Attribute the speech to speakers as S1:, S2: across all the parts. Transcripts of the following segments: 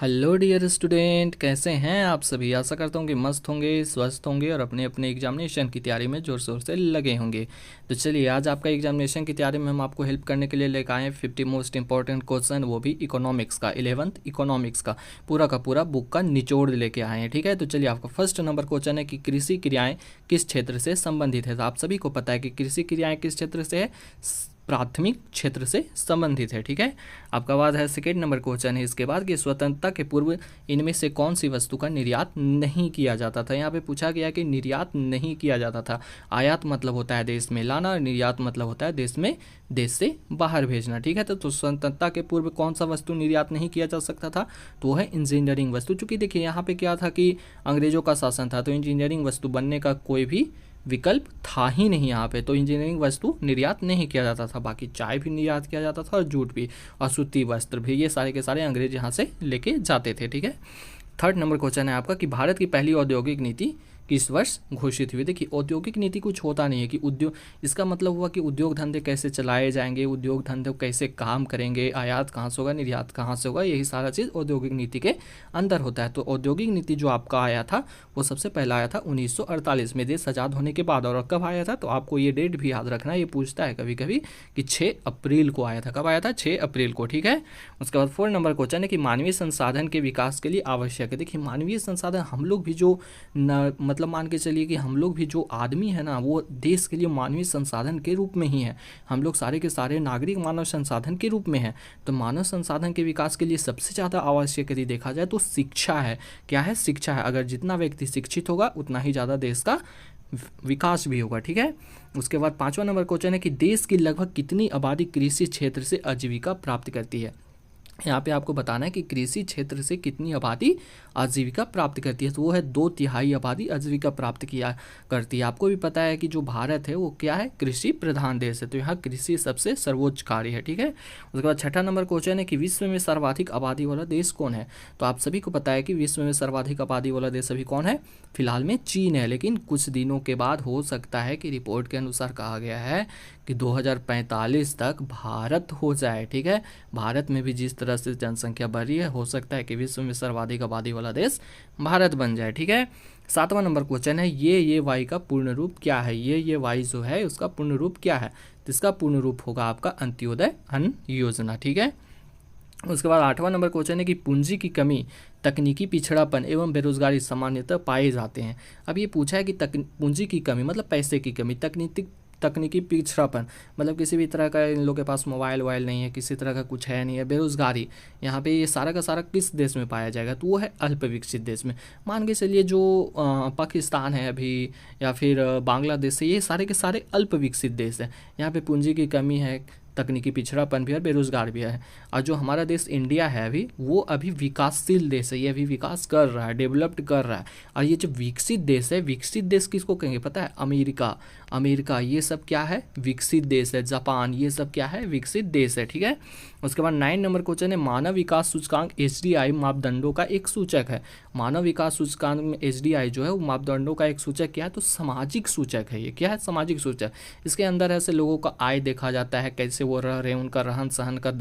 S1: Hello dear student, कैसे हैं आप सभी। आशा करता हूँ कि मस्त होंगे, स्वस्थ होंगे और अपने अपने एग्जामिनेशन की तैयारी में ज़ोर शोर से लगे होंगे। तो चलिए, आज आपका एग्जामिनेशन की तैयारी में हम आपको हेल्प करने के लिए लेकर आए हैं 50 मोस्ट इंपॉर्टेंट क्वेश्चन, वो भी इकोनॉमिक्स का, 11th इकोनॉमिक्स का पूरा बुक का निचोड़ लेके आए हैं। ठीक है, तो चलिए, आपका फर्स्ट नंबर क्वेश्चन है कि कृषि क्रियाएँ किस क्षेत्र से संबंधित है। तो आप सभी को पता है कि कृषि क्रियाएँ किस क्षेत्र से है, प्राथमिक क्षेत्र से संबंधित है। ठीक है, आपका बाद है सेकेंड नंबर क्वेश्चन है इसके बाद कि स्वतंत्रता के पूर्व इनमें से कौन सी वस्तु का निर्यात नहीं किया जाता था। यहाँ पे पूछा गया कि निर्यात नहीं किया जाता था। आयात मतलब होता है देश में लाना और निर्यात मतलब होता है देश से बाहर भेजना। ठीक है, तो स्वतंत्रता के पूर्व कौन सा वस्तु निर्यात नहीं किया जा सकता था, तो वो है इंजीनियरिंग वस्तु। चूंकि देखिए यहाँ पे क्या था कि अंग्रेजों का शासन था, तो इंजीनियरिंग वस्तु बनने का कोई भी विकल्प था ही नहीं यहाँ पे, तो इंजीनियरिंग वस्तु निर्यात नहीं किया जाता था। बाकी चाय भी निर्यात किया जाता था और जूट भी और सूती वस्त्र भी, ये सारे के सारे अंग्रेज यहाँ से लेके जाते थे। ठीक है, थर्ड नंबर क्वेश्चन है आपका कि भारत की पहली औद्योगिक नीति किस वर्ष घोषित हुई। देखिए, औद्योगिक नीति कुछ होता नहीं है कि उद्योग, इसका मतलब हुआ कि उद्योग धंधे कैसे चलाए जाएंगे, उद्योग धंधे कैसे काम करेंगे, आयात कहाँ से होगा, निर्यात कहाँ से होगा, यही सारा चीज़ औद्योगिक नीति के अंदर होता है। तो औद्योगिक नीति जो आपका आया था वो सबसे पहला आया था 1948 में, देश आज़ाद होने के बाद। और कब आया था, तो आपको ये डेट भी याद रखना, ये पूछता है कभी कभी कि 6 अप्रैल को आया था। कब आया था, 6 अप्रैल को। ठीक है, उसके बाद 4 नंबर क्वेश्चन है कि मानवीय संसाधन के विकास के लिए आवश्यक है। देखिए, मानवीय संसाधन हम लोग भी जो मतलब मान के चलिए कि हम लोग भी जो आदमी है ना, वो देश के लिए मानवीय संसाधन के रूप में ही है। हम लोग सारे के सारे नागरिक मानव संसाधन के रूप में है। तो मानव संसाधन के विकास के लिए सबसे ज़्यादा आवश्यक यदि देखा जाए तो शिक्षा है। क्या है, शिक्षा है। अगर जितना व्यक्ति शिक्षित होगा उतना ही ज़्यादा देश का विकास भी होगा। ठीक है, उसके बाद 5वां नंबर क्वेश्चन है कि देश की लगभग कितनी आबादी कृषि क्षेत्र से आजीविका प्राप्त करती है। यहाँ पे आपको बताना है कि कृषि क्षेत्र से कितनी आबादी आजीविका प्राप्त करती है, तो वो है 2/3 आबादी आजीविका प्राप्त किया करती है। आपको भी पता है कि जो भारत है वो क्या है, कृषि प्रधान देश है, तो यहाँ कृषि सबसे सर्वोच्च कार्य है। ठीक है, उसके बाद 6ठा नंबर क्वेश्चन है कि विश्व में सर्वाधिक आबादी वाला देश कौन है। तो आप सभी को पता है कि विश्व में सर्वाधिक आबादी वाला देश अभी कौन है, फिलहाल में चीन है। लेकिन कुछ दिनों के बाद हो सकता है कि रिपोर्ट के अनुसार कहा गया है कि 2045 तक भारत हो जाए। ठीक है, भारत में भी जिस तरह से जनसंख्या बढ़ रही है, हो सकता है कि विश्व में सर्वाधिक आबादी वाला देश भारत बन जाए। ठीक है, 7वां नंबर क्वेश्चन है ये वाई का पूर्ण रूप क्या है। ये वाई जो है उसका पूर्ण रूप क्या है, तो इसका पूर्ण रूप होगा आपका अंत्योदय अन्न योजना। ठीक है, उसके बाद 8वां नंबर क्वेश्चन है कि पूंजी की कमी, तकनीकी पिछड़ापन एवं बेरोजगारी सामान्यतः पाए जाते हैं। अब ये पूछा है कि पूंजी की कमी मतलब पैसे की कमी, तकनीकी पिछड़ापन मतलब किसी भी तरह का इन लोगों के पास मोबाइल वोबाइल नहीं है, किसी तरह का कुछ है नहीं है, बेरोजगारी, यहाँ पे ये सारा का सारा किस देश में पाया जाएगा, तो वो है अल्प विकसित देश में। मान के चलिए जो पाकिस्तान है अभी या फिर बांग्लादेश है, ये सारे के सारे अल्प विकसित देश हैं। यहाँ पे पूंजी की कमी है, तकनीकी पिछड़ापन भी है, बेरोजगार भी है। और जो हमारा देश इंडिया है अभी, वो अभी विकासशील देश है, ये अभी विकास कर रहा है, डेवलप्ड कर रहा है। और ये जो विकसित देश है, विकसित देश किसको कहेंगे पता है, अमेरिका ये सब क्या है, विकसित देश है। जापान, ये सब क्या है, विकसित देश है। ठीक है, उसके बाद 9 नंबर क्वेश्चन है मानव विकास सूचकांक HDI मापदंडों का एक सूचक है। मानव विकास सूचकांक में HDI जो है वो मापदंडों का एक सूचक क्या है, तो सामाजिक सूचक है। ये क्या है, सामाजिक सूचक। इसके अंदर ऐसे लोगों का आय देखा जाता है, कैसे वो रह रहे हैं, उनका रहन सहन का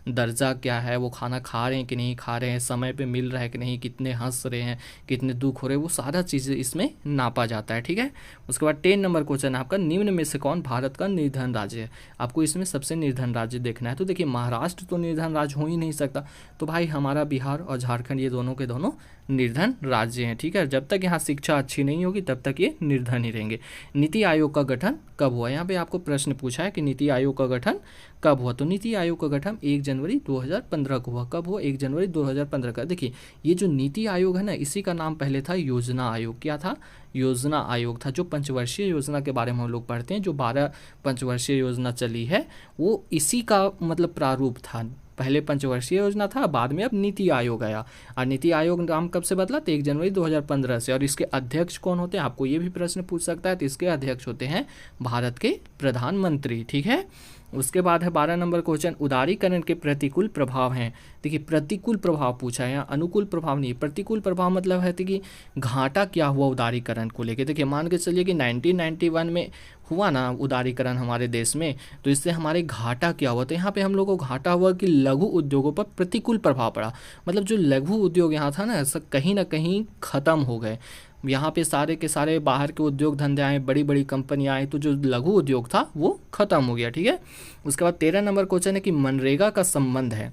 S1: दर्जा क्या है, वो खाना खा रहे हैं कि नहीं खा रहे हैं, समय पे मिल रहा है कि नहीं, कितने हंस रहे हैं, कितने दुख हो रहे हैं, वो सारा चीज़ इसमें नापा जाता है। ठीक है, उसके बाद 10 नंबर क्वेश्चन आपका निम्न में से कौन भारत का निर्धन राज्य है। आपको इसमें सबसे निर्धन राज्य देखना है। तो देखिए, महाराष्ट्र तो निर्धन राज्य हो ही नहीं सकता, तो भाई हमारा बिहार और झारखंड ये दोनों के दोनों निर्धन राज्य हैं। ठीक है, जब तक यहाँ शिक्षा अच्छी नहीं होगी तब तक ये निर्धन ही रहेंगे। नीति आयोग का गठन कब हुआ, यहाँ पे आपको प्रश्न पूछा है कि नीति आयोग का गठन कब हुआ। तो नीति आयोग का गठन 1 जनवरी 2015 को हुआ। कब हुआ, 1 जनवरी 2015 का। देखिए, ये जो नीति आयोग है ना, इसी का नाम पहले था योजना आयोग। क्या था, योजना आयोग था। जो पंचवर्षीय योजना के बारे में हम लोग पढ़ते हैं, जो 12 पंचवर्षीय योजना चली है, वो इसी का मतलब प्रारूप था। पहले पंचवर्षीय योजना था, बाद में अब नीति आयोग आया। और नीति आयोग नाम कब से बदला, तो 1 जनवरी 2015 से। और इसके अध्यक्ष कौन होते हैं, आपको ये भी प्रश्न पूछ सकता है। तो इसके अध्यक्ष होते हैं भारत के प्रधानमंत्री। ठीक है, उसके बाद है 12 नंबर क्वेश्चन, उदारीकरण के प्रतिकूल प्रभाव हैं। देखिए प्रतिकूल प्रभाव पूछा है, यहाँ अनुकूल प्रभाव नहीं, प्रतिकूल प्रभाव मतलब है कि घाटा क्या हुआ उदारीकरण को लेके। देखिए मान के चलिए कि 1991 में हुआ ना उदारीकरण हमारे देश में, तो इससे हमारे घाटा क्या हुआ। तो यहाँ पे हम लोग को घाटा हुआ कि लघु उद्योगों पर प्रतिकूल प्रभाव पड़ा, मतलब जो लघु उद्योग यहाँ था ना सब कहीं ना कहीं ख़त्म हो गए। यहाँ पे सारे के सारे बाहर के उद्योग धंधे आए, बड़ी बड़ी कंपनियाँ आई, तो जो लघु उद्योग था वो ख़त्म हो गया। ठीक है, उसके बाद 13 नंबर क्वेश्चन है कि मनरेगा का संबंध है।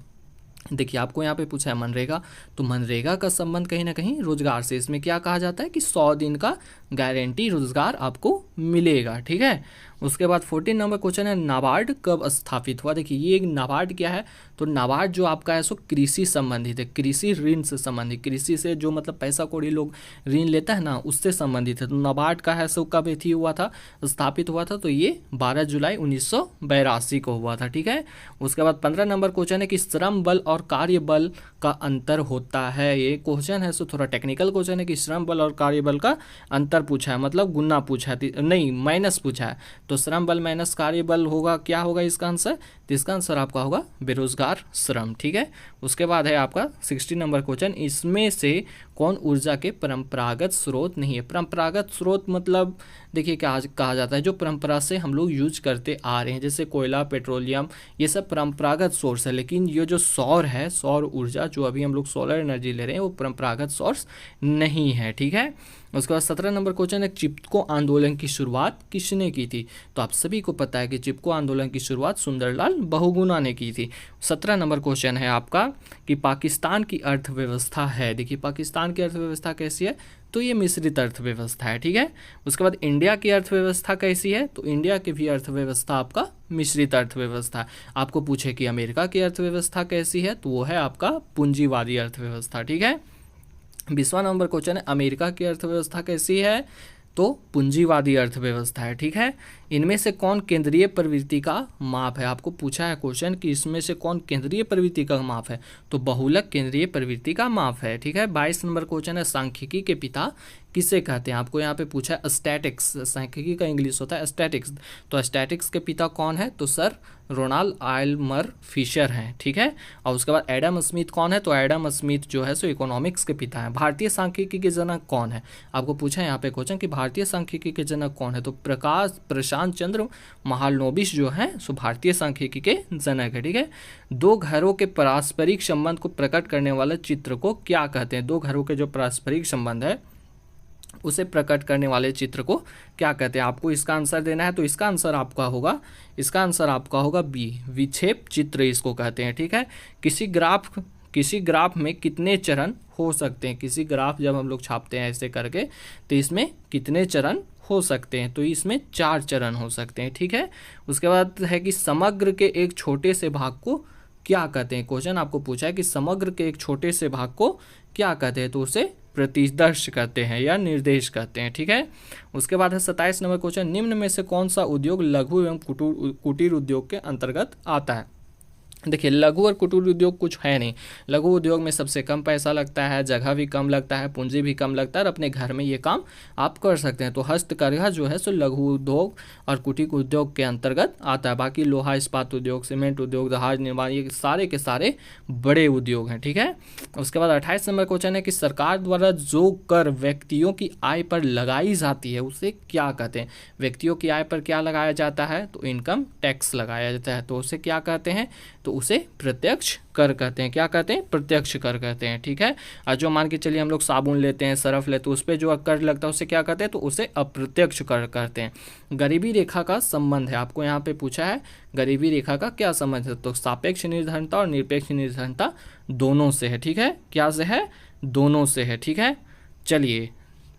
S1: देखिए आपको यहाँ पे पूछा है मनरेगा, तो मनरेगा का संबंध कहीं ना कहीं रोजगार से। इसमें क्या कहा जाता है कि 100 दिन का गारंटी रोजगार आपको मिलेगा। ठीक है, उसके बाद 14 नंबर क्वेश्चन है, नाबार्ड कब स्थापित हुआ। देखिए ये नाबार्ड क्या है, तो नाबार्ड जो आपका है सो कृषि संबंधित है, कृषि ऋण से संबंधित, कृषि से जो मतलब पैसा कौड़ी लोग ऋण लेता है ना उससे संबंधित है। तो नाबार्ड का है सो कब थी हुआ था, स्थापित हुआ था, तो ये 12 जुलाई 1982 को हुआ था। ठीक है, उसके बाद 15 नंबर क्वेश्चन है कि श्रम बल और कार्य बल का अंतर होता है। ये क्वेश्चन है सो थोड़ा टेक्निकल क्वेश्चन है कि श्रम बल और कार्य बल का अंतर पूछा है, मतलब गुना पूछा है, नहीं माइनस पूछा है। तो श्रम बल माइनस कार्य बल होगा, क्या होगा इसका आंसर, तो इसका आंसर आपका होगा बेरोजगार श्रम। ठीक है, उसके बाद है आपका 60 नंबर क्वेश्चन, इसमें से कौन ऊर्जा के परंपरागत स्रोत नहीं है। परंपरागत स्रोत मतलब देखिए क्या कहा जाता है, जो परंपरा से हम लोग यूज करते आ रहे हैं, जैसे कोयला, पेट्रोलियम, ये सब परंपरागत सोर्स है। लेकिन ये जो सौर है, सौर ऊर्जा जो अभी हम लोग सोलर एनर्जी ले रहे हैं, वो परंपरागत सोर्स नहीं है। ठीक है, उसके बाद 17 नंबर क्वेश्चन है, चिपको आंदोलन की शुरुआत किसने की थी। तो आप सभी को पता है कि चिपको आंदोलन की शुरुआत सुंदरलाल बहुगुणा ने की थी। 17 नंबर क्वेश्चन है आपका कि पाकिस्तान की अर्थव्यवस्था है। देखिए पाकिस्तान की अर्थव्यवस्था कैसी है, तो ये मिश्रित अर्थव्यवस्था है। ठीक है, उसके बाद इंडिया की अर्थव्यवस्था कैसी है, तो इंडिया की भी अर्थव्यवस्था आपका मिश्रित अर्थव्यवस्था। आपको पूछे कि अमेरिका की अर्थव्यवस्था कैसी है, तो वो है आपका पूंजीवादी अर्थव्यवस्था। ठीक है, 20वां नंबर क्वेश्चन है, अमेरिका की अर्थव्यवस्था कैसी है, तो पूंजीवादी अर्थव्यवस्था है। ठीक है, इनमें से कौन केंद्रीय प्रवृत्ति का माप है। आपको पूछा है क्वेश्चन कि इसमें से कौन केंद्रीय प्रवृत्ति का माप है, तो बहुलक केंद्रीय प्रवृत्ति का माप है। ठीक है, 22 नंबर क्वेश्चन है, सांख्यिकी के पिता किसे कहते हैं। आपको यहाँ पे पूछा है स्टैटिक्स, सांख्यिकी का इंग्लिश होता है स्टैटिक्स, तो स्टैटिक्स के पिता कौन है, तो सर रोनाल्ड आयलमर फिशर हैं। ठीक है, और उसके बाद एडम स्मिथ कौन है, तो एडम स्मिथ जो है सो इकोनॉमिक्स के पिता हैं। भारतीय सांख्यिकी के जनक कौन है, आपको पूछा है यहाँ पे क्वेश्चन कि भारतीय सांख्यिकी के जनक कौन है, तो प्रशांत चंद्र महालनोबिस जो है सो भारतीय सांख्यिकी के जनक है। ठीक है, दो घरों के पारस्परिक संबंध को प्रकट करने वाले चित्र को क्या कहते हैं। दो घरों के जो पारस्परिक संबंध है उसे प्रकट करने वाले चित्र को क्या कहते हैं। आपको इसका आंसर देना है, तो इसका आंसर आपका होगा बी, विक्षेप चित्र इसको कहते हैं। ठीक है, किसी ग्राफ में कितने चरण हो सकते हैं। किसी ग्राफ जब हम लोग छापते हैं ऐसे करके, तो इसमें कितने चरण हो सकते हैं, तो इसमें 4 चरण हो सकते हैं। ठीक है, उसके बाद है कि समग्र के एक छोटे से भाग को क्या कहते हैं। क्वेश्चन आपको पूछा है कि समग्र के एक छोटे से भाग को क्या कहते हैं, तो उसे प्रतिदर्श कहते हैं या निर्देश कहते हैं। ठीक है, उसके बाद है 27 नंबर क्वेश्चन, निम्न में से कौन सा उद्योग लघु एवं कुटीर उद्योग के अंतर्गत आता है। देखिए लघु और कुटीर उद्योग कुछ है नहीं। लघु उद्योग में सबसे कम पैसा लगता है, जगह भी कम लगता है, पूंजी भी कम लगता है, और अपने घर में ये काम आप कर सकते हैं। तो हस्तकरघा जो है सो लघु उद्योग और कुटीर उद्योग के अंतर्गत आता है। बाकी लोहा इस्पात उद्योग, सीमेंट उद्योग, जहाज निर्माण, ये सारे के सारे बड़े उद्योग हैं। ठीक है, उसके बाद 28 नंबर क्वेश्चन है कि सरकार द्वारा जो कर व्यक्तियों की आय पर लगाई जाती है उसे क्या कहते हैं। व्यक्तियों की आय पर क्या लगाया जाता है, तो इनकम टैक्स लगाया जाता है, तो उसे क्या कहते हैं, तो उसे प्रत्यक्ष कर कहते हैं। क्या कहते हैं, प्रत्यक्ष कर कहते हैं। ठीक है, और जो मान के चलिए हम लोग साबुन लेते हैं, सरफ लेते हैं, उस पर जो कर लगता है उसे क्या कहते हैं, तो उसे अप्रत्यक्ष कर कहते हैं। गरीबी रेखा का संबंध है, आपको यहाँ पे पूछा है गरीबी रेखा का क्या संबंध है, तो सापेक्ष निर्धनता और निरपेक्ष निर्धनता दोनों से है। ठीक है, क्या से है, दोनों से है। ठीक है, चलिए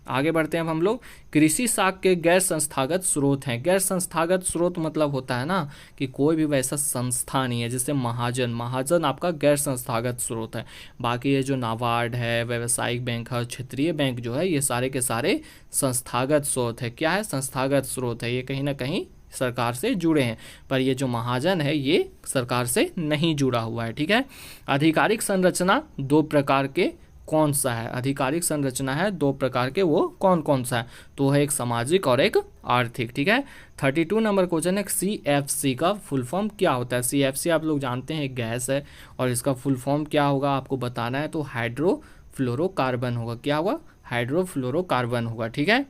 S1: आगे बढ़ते हैं अब हम लोग। कृषि साख के गैर संस्थागत स्रोत हैं। गैर संस्थागत स्रोत मतलब होता है ना कि कोई भी वैसा संस्था नहीं है, जैसे महाजन आपका गैर संस्थागत स्रोत है। बाकी ये जो नाबार्ड है, व्यवसायिक बैंक है, क्षेत्रीय बैंक जो है, ये सारे के सारे संस्थागत स्रोत है। क्या है, संस्थागत स्रोत है, ये कहीं ना कहीं सरकार से जुड़े हैं, पर ये जो महाजन है ये सरकार से नहीं जुड़ा हुआ है। ठीक है, आधिकारिक संरचना 2 प्रकार के कौन सा है? आधिकारिक संरचना है 2 प्रकार के, वो कौन कौन सा है? तो है एक सामाजिक और एक आर्थिक, ठीक है। 32 नंबर क्वेश्चन है, CFC का फुल फॉर्म क्या होता है? CFC आप लोग जानते हैं एक गैस है, और इसका फुल फॉर्म क्या होगा आपको बताना है। तो हाइड्रोफ्लोरोकार्बन होगा। क्या होगा? हाइड्रोफ्लोरोकार्बन होगा, ठीक है।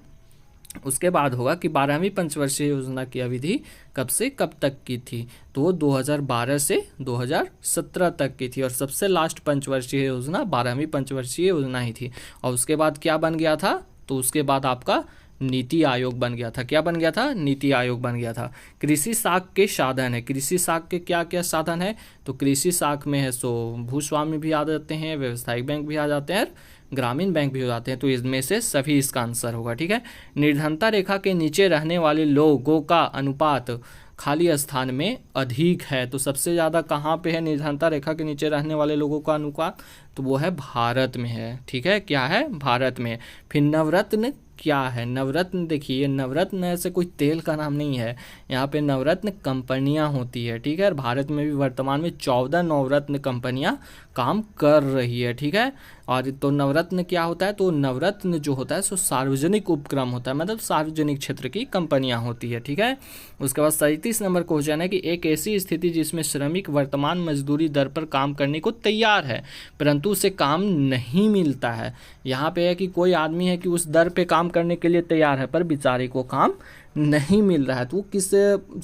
S1: उसके बाद होगा कि 12वीं पंचवर्षीय योजना की अवधि कब से कब तक की थी? तो वो 2012 से 2017 तक की थी, और सबसे लास्ट पंचवर्षीय योजना 12वीं पंचवर्षीय योजना ही थी। और उसके बाद क्या बन गया था? तो उसके बाद आपका नीति आयोग बन गया था। क्या बन गया था? नीति आयोग बन गया था। कृषि साख के साधन है, कृषि साख के क्या क्या साधन है? तो कृषि साख में है सो भूस्वामी भी आ जाते हैं, व्यवसायिक बैंक भी आ जाते हैं, ग्रामीण बैंक भी हो जाते हैं। तो इसमें से सभी इसका आंसर होगा, ठीक है। निर्धनता रेखा के नीचे रहने वाले लोगों का अनुपात खाली स्थान में अधिक है। तो सबसे ज़्यादा कहाँ पे है निर्धनता रेखा के नीचे रहने वाले लोगों का अनुपात? तो वो है भारत में है, ठीक है। क्या है? भारत में। फिर नवरत्न क्या है? नवरत्न देखिए, नवरत्न ऐसे कोई तेल का नाम नहीं है, यहाँ पे नवरत्न कंपनियां होती है, ठीक है। और भारत में भी वर्तमान में 14 नवरत्न कंपनियां काम कर रही है, ठीक है। और तो नवरत्न क्या होता है? तो नवरत्न जो होता है सो सार्वजनिक उपक्रम होता है, मतलब सार्वजनिक क्षेत्र की कंपनियां होती है, ठीक है। उसके बाद 37 नंबर क्वेश्चन है कि एक ऐसी स्थिति जिसमें श्रमिक वर्तमान मजदूरी दर पर काम करने को तैयार है परंतु उसे काम नहीं मिलता है। यहाँ पे है कि कोई आदमी है कि उस दर पे काम करने के लिए तैयार है पर बेचारे को काम नहीं मिल रहा है। तो वो किस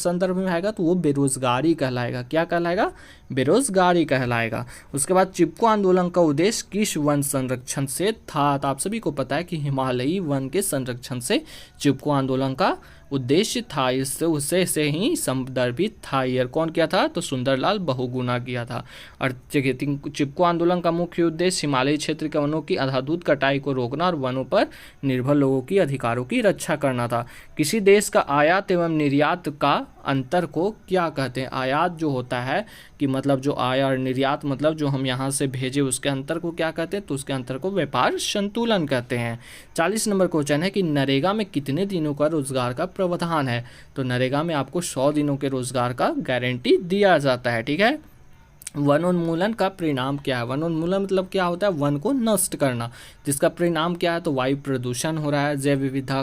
S1: संदर्भ में आएगा? तो वो बेरोजगारी कहलाएगा। क्या कहलाएगा? बेरोजगारी कहलाएगा। उसके बाद चिपको आंदोलन का उद्देश्य किस वन संरक्षण से था? तो आप सभी को पता है कि हिमालयी वन के संरक्षण से चिपको आंदोलन का उद्देश्य था। इससे उसे से ही संदर्भित था। ईयर कौन किया था? तो सुंदरलाल बहुगुणा किया था। और चिपको आंदोलन का मुख्य उद्देश्य हिमालयी क्षेत्र के वनों की अंधाधुंध कटाई को रोकना और वनों पर निर्भर लोगों की अधिकारों की रक्षा करना था। किसी देश का आयात एवं निर्यात का अंतर को क्या कहते हैं? आयात जो होता है कि मतलब जो आया और निर्यात मतलब जो हम यहाँ से भेजे उसके अंतर को क्या कहते हैं? तो उसके अंतर को व्यापार संतुलन कहते हैं। 40 नंबर क्वेश्चन है कि नरेगा में कितने दिनों का रोजगार का प्रावधान है? तो नरेगा में आपको 100 दिनों के रोजगार का गारंटी दिया जाता है, ठीक है। वनोन्मूलन का परिणाम क्या है? वनोन्मूलन मतलब क्या होता है? वन को नष्ट करना। जिसका परिणाम क्या है? तो वायु प्रदूषण हो रहा है, जैव विविधता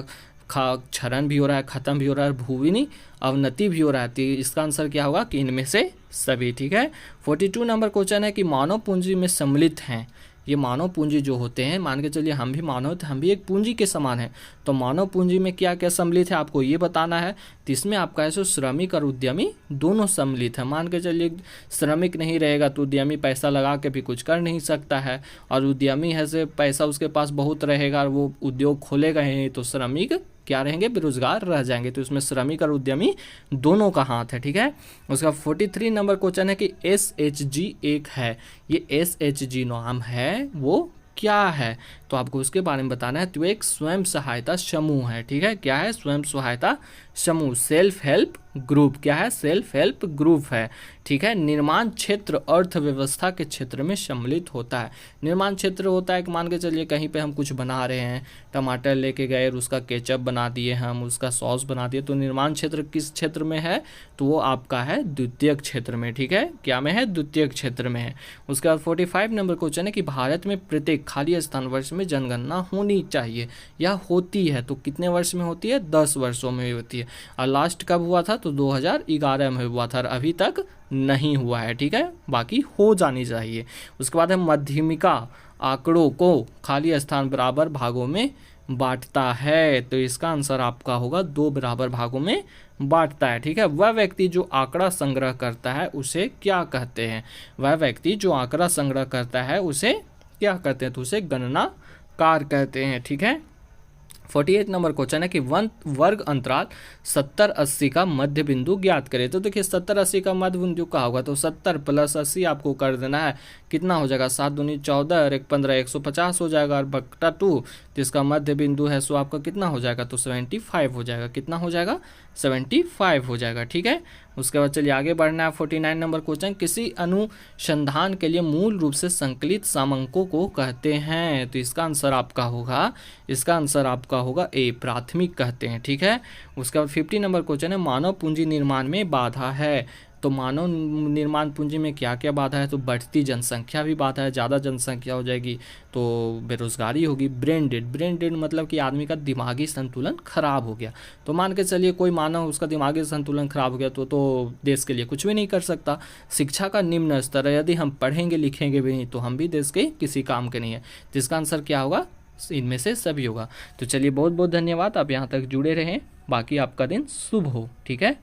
S1: का क्षरण भी हो रहा है, खत्म भी हो रहा है, भूविनी अवनति भी हो रहा है। तो इसका आंसर क्या होगा? कि इनमें से सभी, ठीक है। 42 नंबर क्वेश्चन है कि मानव पूंजी में सम्मिलित हैं। ये मानव पूंजी जो होते हैं, मान के चलिए हम भी मानव थे, हम भी एक पूंजी के समान है। तो मानव पूंजी में क्या क्या सम्मिलित है आपको ये बताना है। तो इसमें आपका ऐसे श्रमिक और उद्यमी दोनों सम्मिलित है। मान के चलिए श्रमिक नहीं रहेगा तो उद्यमी पैसा लगा के भी कुछ कर नहीं सकता है, और उद्यमी है से पैसा उसके पास बहुत रहेगा और वो उद्योग खोलेगा ही, तो श्रमिक क्या रहेंगे? बेरोजगार रह जाएंगे। तो इसमें श्रमिक और उद्यमी दोनों का हाथ है, ठीक है। उसका 43 नंबर क्वेश्चन है कि SHG एक है। ये SHG नाम है वो क्या है? तो आपको उसके बारे में बताना है। तो एक स्वयं सहायता समूह है, ठीक है। क्या है? स्वयं सहायता समूह, सेल्फ हेल्प ग्रुप। क्या है? सेल्फ हेल्प ग्रुप है, ठीक है। निर्माण क्षेत्र अर्थव्यवस्था के क्षेत्र में सम्मिलित होता है। निर्माण क्षेत्र होता है कि मान के चलिए कहीं पे हम कुछ बना रहे हैं, टमाटर लेके गए और उसका केचप बना दिए, हम उसका सॉस बना दिए, तो निर्माण क्षेत्र किस क्षेत्र में है? तो वो आपका है द्वितीयक क्षेत्र में, ठीक है। क्या में है? द्वितीयक क्षेत्र में है। उसके बाद 45 नंबर क्वेश्चन है कि भारत में प्रत्येक खाली स्थान वर्ष में जनगणना होनी चाहिए या होती है। तो कितने वर्ष में होती है? 10 वर्षों में होती है। और लास्ट कब हुआ था? तो 2011 में हुआ था, और अभी तक नहीं हुआ है, ठीक है। बाकी हो जानी चाहिए। उसके बाद है मध्यमिका आंकड़ों को खाली स्थान बराबर भागों में बांटता है। तो इसका आंसर आपका होगा 2 बराबर भागों में बांटता है, ठीक है। वह व्यक्ति जो आंकड़ा संग्रह करता है उसे क्या कहते हैं? वह व्यक्ति जो आंकड़ा संग्रह करता है उसे क्या कहते हैं? तो उसे गणनाकार कहते हैं, ठीक है। 48 नंबर क्वेश्चन है कि वन वर्ग अंतराल 70-80 का मध्य बिंदु ज्ञात करें। तो देखिए 70-80 का मध्य बिंदु क्या होगा? तो 70 + 80 आपको कर देना है। कितना हो जाएगा? 7 दूनी 14 और 1 15, 150 हो जाएगा, और बटा 2। तो इसका मध्य बिंदु है सो आपका कितना हो जाएगा? तो 75 हो जाएगा। कितना हो जाएगा? 75 हो जाएगा, ठीक है। उसके बाद चलिए आगे बढ़ना है। 49 नंबर क्वेश्चन, किसी अनुसंधान के लिए मूल रूप से संकलित सामंकों को कहते हैं। तो इसका आंसर आपका होगा ए, प्राथमिक कहते हैं, ठीक है। उसके बाद 50 नंबर क्वेश्चन है, मानव पूंजी निर्माण में बाधा है। तो मानव निर्माण पूंजी में क्या क्या बाधा है, तो बढ़ती जनसंख्या भी बाधा है, ज़्यादा जनसंख्या हो जाएगी तो बेरोजगारी होगी। ब्रेन डेड, ब्रेन डेड मतलब कि आदमी का दिमागी संतुलन खराब हो गया। तो मान के चलिए कोई मानव उसका दिमागी संतुलन खराब हो गया तो देश के लिए कुछ भी नहीं कर सकता। शिक्षा का निम्न स्तर है, यदि हम पढ़ेंगे लिखेंगे भी नहीं तो हम भी देश के किसी काम के नहीं है। जिसका आंसर क्या होगा, इनमें से सभी होगा। तो चलिए बहुत बहुत धन्यवाद, आप यहाँ तक जुड़े रहें, बाकी आपका दिन शुभ हो। ठीक है।